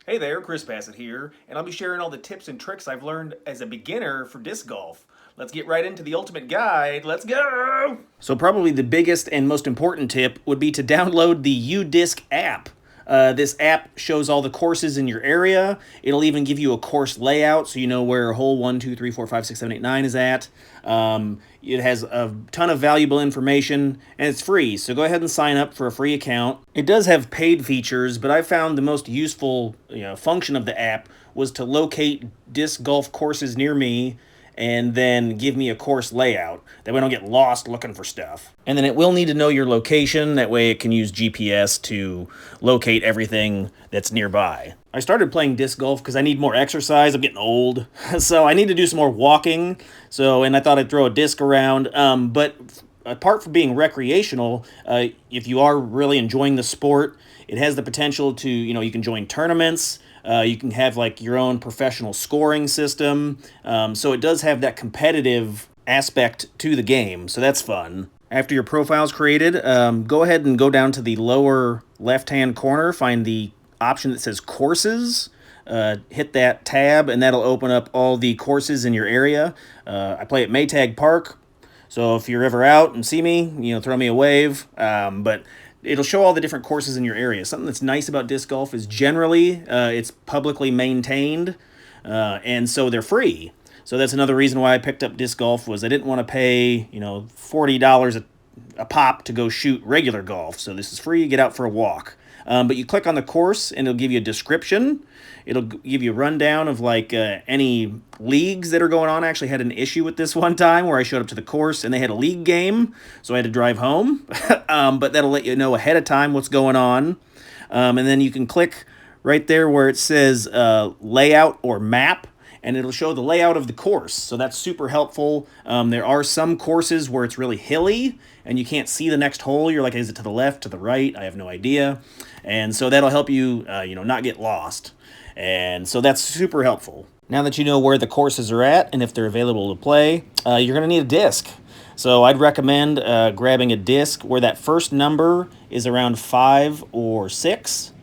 Hey there, Chris Bassett here, and I'll be sharing all the tips and tricks I've learned as a beginner for disc golf. Let's get right into the ultimate guide. Let's go! So probably the biggest and most important tip would be to download the UDisc app. This app shows all the courses in your area. It'll even give you a course layout so you know where hole 1, 2, 3, 4, 5, 6, 7, 8, 9 is at. It has a ton of valuable information, and it's free, so go ahead and sign up for a free account. It does have paid features, but I found the most useful function of the app was to locate disc golf courses near me and then give me a course layout. That way I don't get lost looking for stuff. And then it will need to know your location. That way it can use GPS to locate everything that's nearby. I started playing disc golf because I need more exercise. I'm getting old. So I need to do some more walking. And I thought I'd throw a disc around. But apart from being recreational, if you are really enjoying the sport, it has the potential to, you can join tournaments. You can have like your own professional scoring system. So it does have that competitive aspect to the game. So that's fun. After your profile's created, go ahead and go down to the lower left-hand corner, find the option that says courses. Hit that tab and that'll open up all the courses in your area. I play at Maytag Park. So if you're ever out and see me, throw me a wave. But it'll show all the different courses in your area. Something that's nice about disc golf is generally it's publicly maintained, and so they're free. So that's another reason why I picked up disc golf was I didn't want to pay $40 a pop to go shoot regular golf. So this is free. Get out for a walk. But you click on the course and it'll give you a description. It'll give you a rundown of like any leagues that are going on. I actually had an issue with this one time where I showed up to the course and they had a league game, so I had to drive home. But that'll let you know ahead of time what's going on. And then you can click right there where it says layout or map, and it'll show the layout of the course. So that's super helpful. There are some courses where it's really hilly and you can't see the next hole. You're like, is it to the left, to the right? I have no idea. And so that'll help you, not get lost. And so that's super helpful. Now that you know where the courses are at and if they're available to play, you're going to need a disc. So I'd recommend grabbing a disc where that first number is around 5 or 6.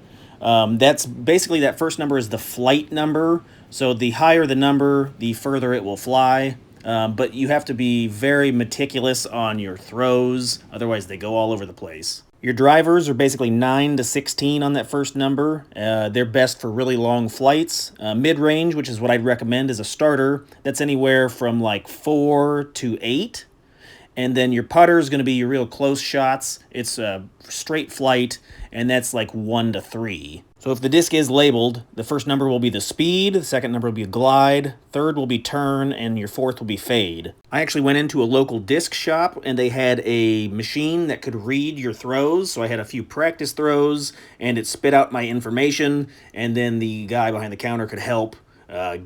That's basically that first number is the flight number. So the higher the number, the further it will fly. But you have to be very meticulous on your throws, otherwise they go all over the place. Your drivers are basically 9 to 16 on that first number. They're best for really long flights. Mid-range, which is what I'd recommend as a starter, that's anywhere from like 4 to 8. And then your putter is going to be your real close shots. It's a straight flight, and that's like 1 to 3. So if the disc is labeled, the first number will be the speed, the second number will be glide, third will be turn, and your fourth will be fade. I actually went into a local disc shop, and they had a machine that could read your throws, so I had a few practice throws, and it spit out my information, and then the guy behind the counter could help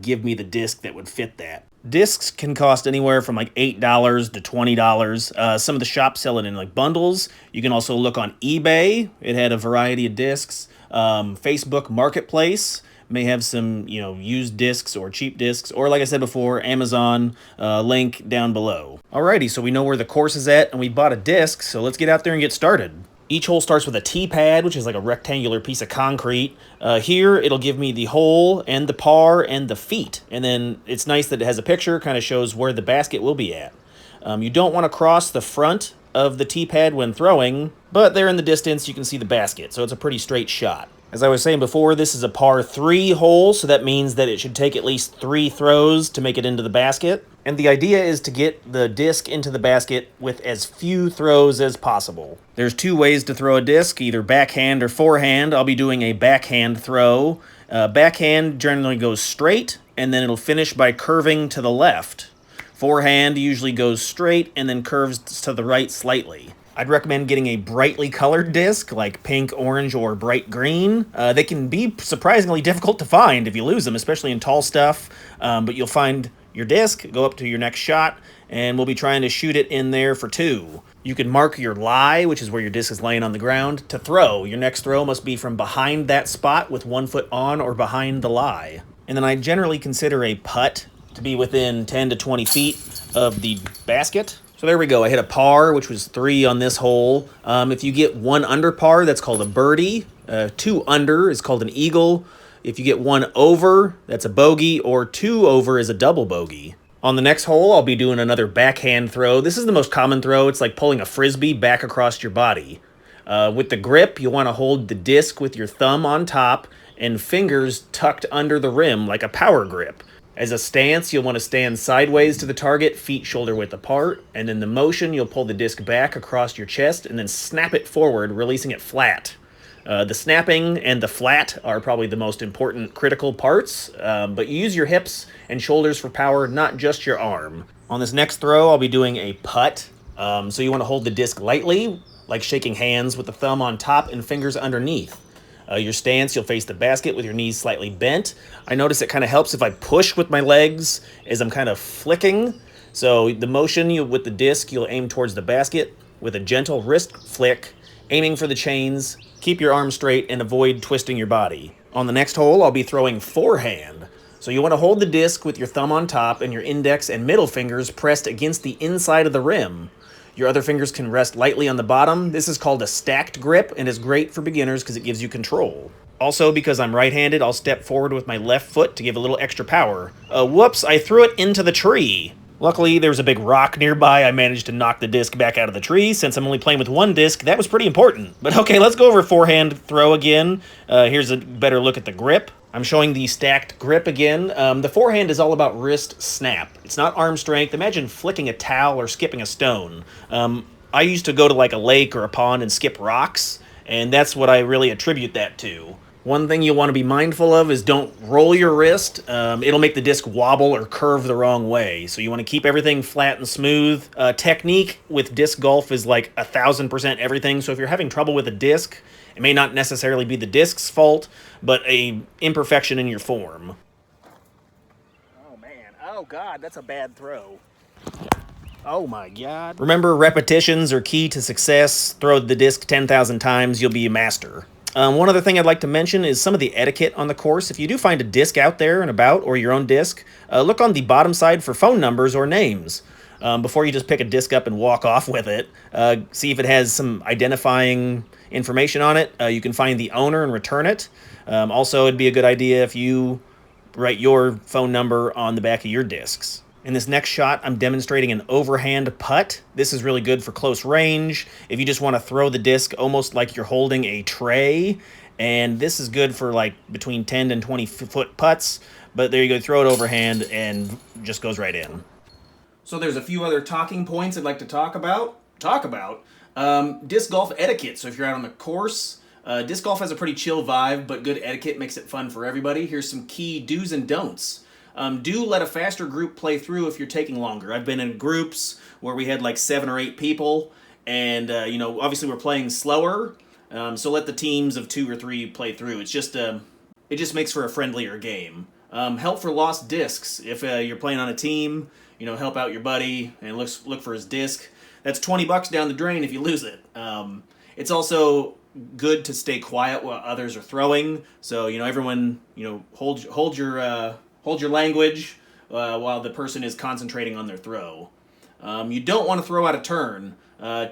give me the disc that would fit that. Discs can cost anywhere from like $8 to $20. Some of the shops sell it in like bundles. You can also look on eBay. It had a variety of discs. Facebook Marketplace may have some, used discs or cheap discs, or like I said before, Amazon, link down below. Alrighty, so we know where the course is at and we bought a disc, so let's get out there and get started. Each hole starts with a tee pad, which is like a rectangular piece of concrete. Here, it'll give me the hole and the par and the feet. And then it's nice that it has a picture, kind of shows where the basket will be at. You don't want to cross the front of the tee pad when throwing, but there in the distance you can see the basket, so it's a pretty straight shot. As I was saying before, this is a par 3 hole, so that means that it should take at least 3 throws to make it into the basket. And the idea is to get the disc into the basket with as few throws as possible. There's 2 ways to throw a disc, either backhand or forehand. I'll be doing a backhand throw. Backhand generally goes straight, and then it'll finish by curving to the left. Forehand usually goes straight and then curves to the right slightly. I'd recommend getting a brightly colored disc, like pink, orange, or bright green. They can be surprisingly difficult to find if you lose them, especially in tall stuff. But you'll find your disc, go up to your next shot, and we'll be trying to shoot it in there for 2. You can mark your lie, which is where your disc is laying on the ground, to throw. Your next throw must be from behind that spot with 1 foot on or behind the lie. And then I generally consider a putt to be within 10 to 20 feet of the basket. So there we go. I hit a par, which was 3 on this hole. If you get 1 under par, that's called a birdie. 2 under is called an eagle. If you get 1 over, that's a bogey, or 2 over is a double bogey. On the next hole, I'll be doing another backhand throw. This is the most common throw. It's like pulling a frisbee back across your body. With the grip, you want to hold the disc with your thumb on top and fingers tucked under the rim like a power grip. As a stance, you'll want to stand sideways to the target, feet shoulder width apart, and in the motion, you'll pull the disc back across your chest and then snap it forward, releasing it flat. The snapping and the flat are probably the most important critical parts, but you use your hips and shoulders for power, not just your arm. On this next throw, I'll be doing a putt. So you want to hold the disc lightly, like shaking hands with the thumb on top and fingers underneath. Your stance, you'll face the basket with your knees slightly bent. I notice it kind of helps if I push with my legs as I'm kind of flicking. So the motion with the disc, you'll aim towards the basket with a gentle wrist flick, aiming for the chains. Keep your arms straight and avoid twisting your body. On the next hole, I'll be throwing forehand. So you want to hold the disc with your thumb on top and your index and middle fingers pressed against the inside of the rim. Your other fingers can rest lightly on the bottom. This is called a stacked grip and is great for beginners because it gives you control. Also, because I'm right-handed, I'll step forward with my left foot to give a little extra power. Whoops, I threw it into the tree. Luckily, there was a big rock nearby. I managed to knock the disc back out of the tree. Since I'm only playing with 1 disc, that was pretty important. But okay, let's go over forehand throw again. Here's a better look at the grip. I'm showing the stacked grip again. The forehand is all about wrist snap. It's not arm strength. Imagine flicking a towel or skipping a stone. I used to go to like a lake or a pond and skip rocks, and that's what I really attribute that to. One thing you'll want to be mindful of is don't roll your wrist. It'll make the disc wobble or curve the wrong way. So you want to keep everything flat and smooth. Technique with disc golf is like 1,000% everything. So if you're having trouble with a disc, it may not necessarily be the disc's fault, but a imperfection in your form. Oh man, oh god, that's a bad throw. Oh my god. Remember, repetitions are key to success. Throw the disc 10,000 times, you'll be a master. One other thing I'd like to mention is some of the etiquette on the course. If you do find a disc out there and about, or your own disc, look on the bottom side for phone numbers or names. Before you just pick a disc up and walk off with it, see if it has some identifying information on it. You can find the owner and return it. Also, it'd be a good idea if you write your phone number on the back of your discs. In this next shot, I'm demonstrating an overhand putt. This is really good for close range. If you just want to throw the disc almost like you're holding a tray, and this is good for like between 10 and 20 foot putts, but there you go, throw it overhand and just goes right in. So there's a few other talking points I'd like to talk about. Disc golf etiquette. So if you're out on the course, disc golf has a pretty chill vibe, but good etiquette makes it fun for everybody. Here's some key do's and don'ts. Do let a faster group play through if you're taking longer. I've been in groups where we had like 7 or 8 people, and obviously we're playing slower. So let the teams of 2 or 3 play through. It just makes for a friendlier game. Help for lost discs. If you're playing on a team, help out your buddy and look for his disc. That's $20 down the drain if you lose it. It's also good to stay quiet while others are throwing. So everyone hold your language while the person is concentrating on their throw. You don't want to throw out of turn.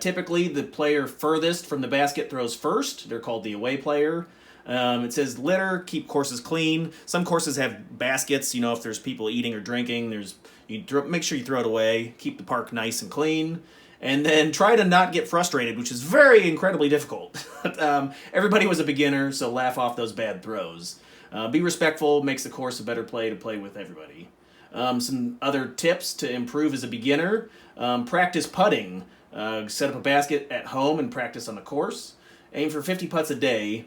Typically, the player furthest from the basket throws first. They're called the away player. It says litter, keep courses clean. Some courses have baskets. If there's people eating or drinking, make sure you throw it away. Keep the park nice and clean. And then try to not get frustrated, which is incredibly difficult. Everybody was a beginner, so laugh off those bad throws. Be respectful, makes the course a better to play with everybody. Some other tips to improve as a beginner. Practice putting. Set up a basket at home and practice on the course. Aim for 50 putts a day.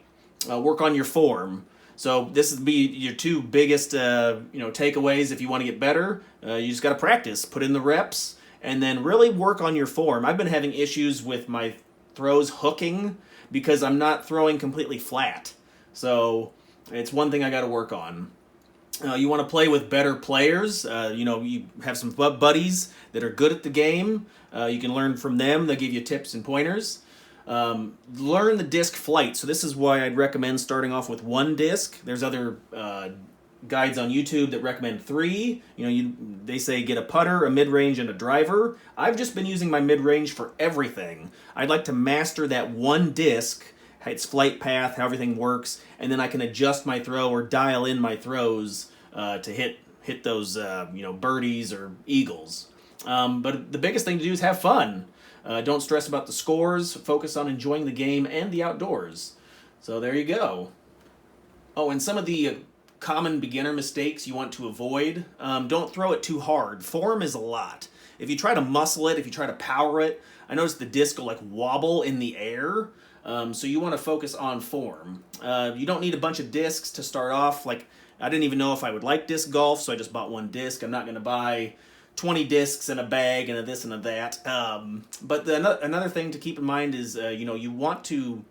Work on your form. So this would be your 2 biggest takeaways if you want to get better. You just got to practice. Put in the reps. And then really work on your form. I've been having issues with my throws hooking because I'm not throwing completely flat. So it's one thing I got to work on. You want to play with better players. You have some buddies that are good at the game. You can learn from them. They'll give you tips and pointers. Learn the disc flight. So this is why I'd recommend starting off with 1 disc. There's other guides on YouTube that recommend 3. They say get a putter, a mid-range, and a driver. I've just been using my mid-range for everything. I'd like to master that 1 disc, its flight path, how everything works, and then I can adjust my throw or dial in my throws to hit those birdies or eagles. But the biggest thing to do is have fun. Don't stress about the scores. Focus on enjoying the game and the outdoors. So there you go. Oh, and some of the common beginner mistakes you want to avoid. Don't throw it too hard. Form is a lot. If you try to muscle it, if you try to power it, I noticed the disc will like wobble in the air. So you want to focus on form. You don't need a bunch of discs to start off. Like, I didn't even know if I would like disc golf, so I just bought one disc. I'm not going to buy 20 discs in a bag and a this and a that. But another thing to keep in mind is, you want to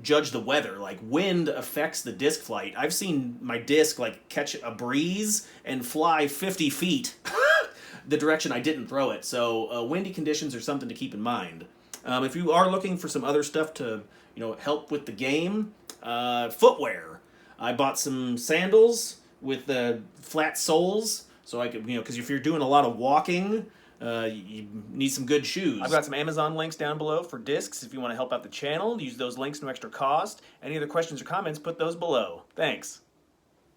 judge the weather. Like, wind affects the disc flight. I've seen my disc like catch a breeze and fly 50 feet the direction I didn't throw it. So windy conditions are something to keep in mind. If you are looking for some other stuff to help with the game, footwear. I bought some sandals with flat soles, so I could, because if you're doing a lot of walking, you need some good shoes. I've got some Amazon links down below for discs if you want to help out the channel. Use those links, no extra cost. Any other questions or comments, put those below. Thanks.